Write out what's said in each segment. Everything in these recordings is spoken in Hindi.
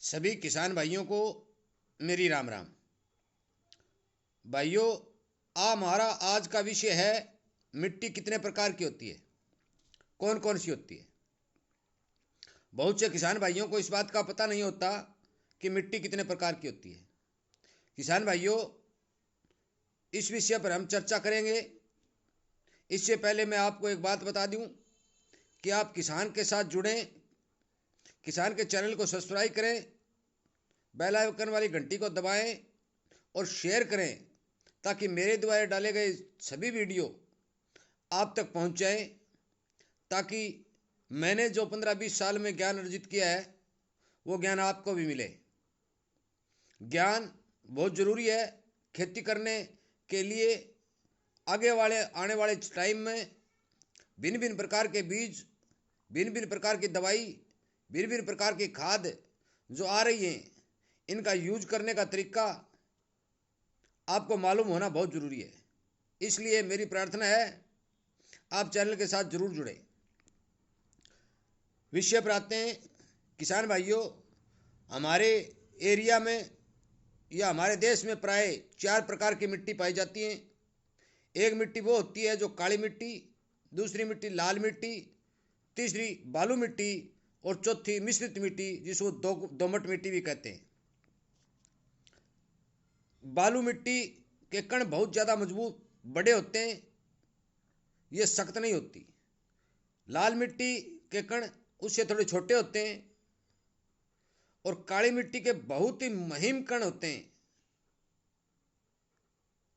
सभी किसान भाइयों को मेरी राम राम। भाइयों, हमारा आज का विषय है मिट्टी कितने प्रकार की होती है, कौन कौन सी होती है। बहुत से किसान भाइयों को इस बात का पता नहीं होता कि मिट्टी कितने प्रकार की होती है। किसान भाइयों, इस विषय पर हम चर्चा करेंगे। इससे पहले मैं आपको एक बात बता दूं कि आप किसान के साथ जुड़ें, किसान के चैनल को सब्सक्राइब करें, बेल आइकन वाली घंटी को दबाएं और शेयर करें ताकि मेरे द्वारा डाले गए सभी वीडियो आप तक पहुंच जाएं, ताकि मैंने जो 15-20 साल में ज्ञान अर्जित किया है वो ज्ञान आपको भी मिले। ज्ञान बहुत ज़रूरी है खेती करने के लिए। आने वाले टाइम में भिन्न भिन्न प्रकार के बीज, भिन्न भिन्न प्रकार की दवाई, भिन्न भिन्न प्रकार की खाद जो आ रही हैं, इनका यूज करने का तरीका आपको मालूम होना बहुत ज़रूरी है। इसलिए मेरी प्रार्थना है आप चैनल के साथ ज़रूर जुड़ें। विषय पर आते हैं। किसान भाइयों, हमारे एरिया में या हमारे देश में प्राय 4 प्रकार की मिट्टी पाई जाती हैं। एक मिट्टी वो होती है जो काली मिट्टी, दूसरी मिट्टी लाल मिट्टी, तीसरी बालू मिट्टी और चौथी मिश्रित मिट्टी जिसको दोमट मिट्टी भी कहते हैं। बालू मिट्टी के कण बहुत ज़्यादा मजबूत बड़े होते हैं, ये सख्त नहीं होती। लाल मिट्टी के कण उससे थोड़े छोटे होते हैं और काली मिट्टी के बहुत ही महीन कण होते हैं।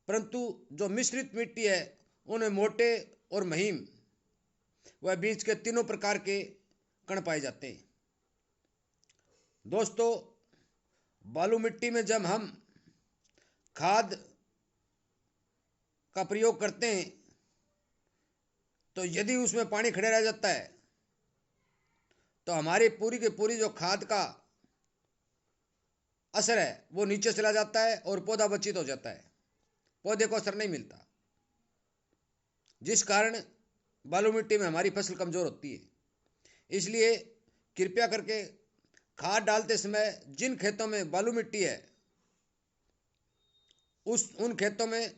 परंतु जो मिश्रित मिट्टी है उनमें मोटे और महीन वह बीज के तीनों प्रकार के कण पाए जाते हैं। दोस्तों, बालू मिट्टी में जब हम खाद का प्रयोग करते हैं तो यदि उसमें पानी खड़े रह जाता है तो हमारी पूरी की पूरी जो खाद का असर है वो नीचे चला जाता है और पौधा वंचित हो जाता है, पौधे को असर नहीं मिलता, जिस कारण बालू मिट्टी में हमारी फसल कमज़ोर होती है। इसलिए कृपया करके खाद डालते समय जिन खेतों में बालू मिट्टी है उन खेतों में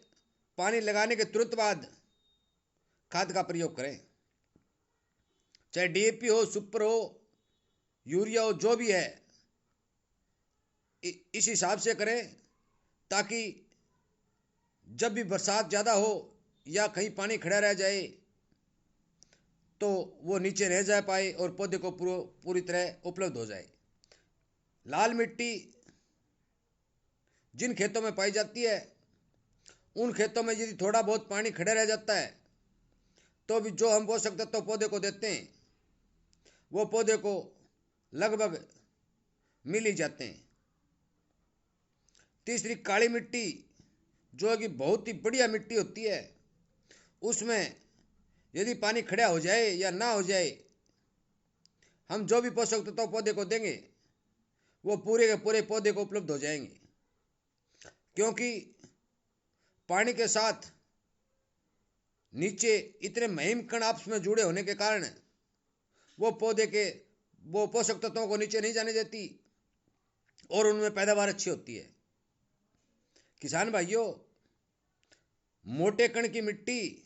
पानी लगाने के तुरंत बाद खाद का प्रयोग करें। चाहे डीएपी हो, सुपर हो, यूरिया हो, जो भी है इस हिसाब से करें ताकि जब भी बरसात ज़्यादा हो या कहीं पानी खड़ा रह जाए तो वो नीचे रह जा पाए और पौधे को पूरी तरह उपलब्ध हो जाए। लाल मिट्टी जिन खेतों में पाई जाती है उन खेतों में यदि थोड़ा बहुत पानी खड़ा रह जाता है तो भी जो हम पोषक तत्व पौधे को देते हैं वो पौधे को लगभग मिल ही जाते हैं। तीसरी काली मिट्टी जो कि बहुत ही बढ़िया मिट्टी होती है, उसमें यदि पानी खड़ा हो जाए या ना हो जाए, हम जो भी पोषक तत्व पौधे को देंगे वो पूरे के पूरे पौधे को उपलब्ध हो जाएंगे, क्योंकि पानी के साथ नीचे इतने महीन कण आपस में जुड़े होने के कारण वो पौधे के वो पोषक तत्वों को नीचे नहीं जाने देती और उनमें पैदावार अच्छी होती है। किसान भाइयों, मोटे कण की मिट्टी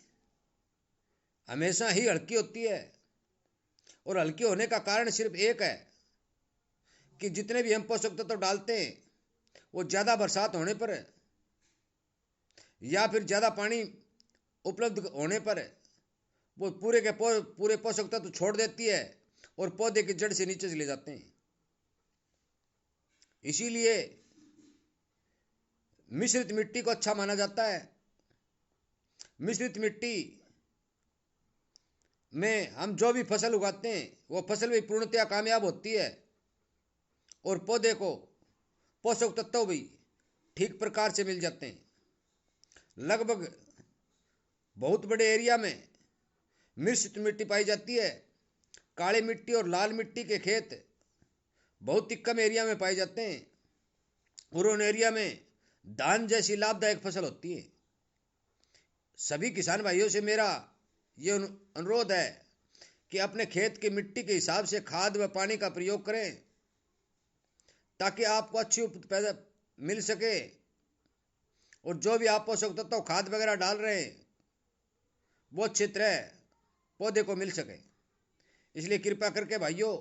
हमेशा ही हल्की होती है और हल्की होने का कारण सिर्फ एक है कि जितने भी हम पोषक तत्व डालते हैं वो ज़्यादा बरसात होने पर या फिर ज़्यादा पानी उपलब्ध होने पर वो पूरे पोषक तत्व छोड़ देती है और पौधे की जड़ से नीचे चले जाते हैं। इसीलिए मिश्रित मिट्टी को अच्छा माना जाता है। मिश्रित मिट्टी में हम जो भी फसल उगाते हैं वो फसल भी पूर्णतया कामयाब होती है और पौधे को पोषक तत्व भी ठीक प्रकार से मिल जाते हैं। लगभग बहुत बड़े एरिया में मिश्रित मिट्टी पाई जाती है। काली मिट्टी और लाल मिट्टी के खेत बहुत ही कम एरिया में पाए जाते हैं और उन एरिया में धान जैसी लाभदायक फसल होती है। सभी किसान भाइयों से मेरा ये अनुरोध है कि अपने खेत की मिट्टी के हिसाब से खाद व पानी का प्रयोग करें ताकि आपको अच्छी पैदा मिल सके। और जो भी आप पोषक तत्व खाद वगैरह डाल रहे हैं वो अच्छी तरह पौधे को मिल सके। इसलिए कृपया करके भाइयों,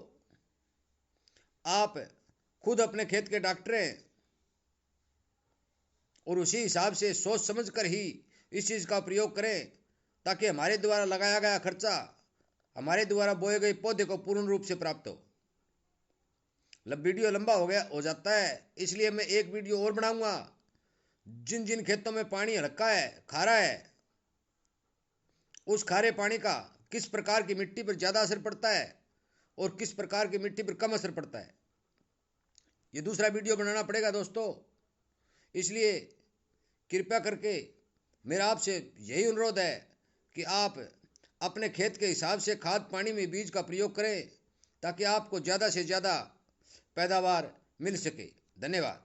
आप खुद अपने खेत के डॉक्टर हैं और उसी हिसाब से सोच समझ कर ही इस चीज़ का प्रयोग करें, ताकि हमारे द्वारा लगाया गया खर्चा हमारे द्वारा बोए गए पौधे को पूर्ण रूप से प्राप्त हो। वीडियो लंबा हो जाता है, इसलिए मैं एक वीडियो और बनाऊंगा। जिन जिन खेतों में पानी हल्का है, खारा है, उस खारे पानी का किस प्रकार की मिट्टी पर ज़्यादा असर पड़ता है और किस प्रकार की मिट्टी पर कम असर पड़ता है, ये दूसरा वीडियो बनाना पड़ेगा दोस्तों। इसलिए कृपया करके मेरा आपसे यही अनुरोध है कि आप अपने खेत के हिसाब से खाद पानी में बीज का प्रयोग करें, ताकि आपको ज़्यादा से ज़्यादा पैदावार मिल सके। धन्यवाद।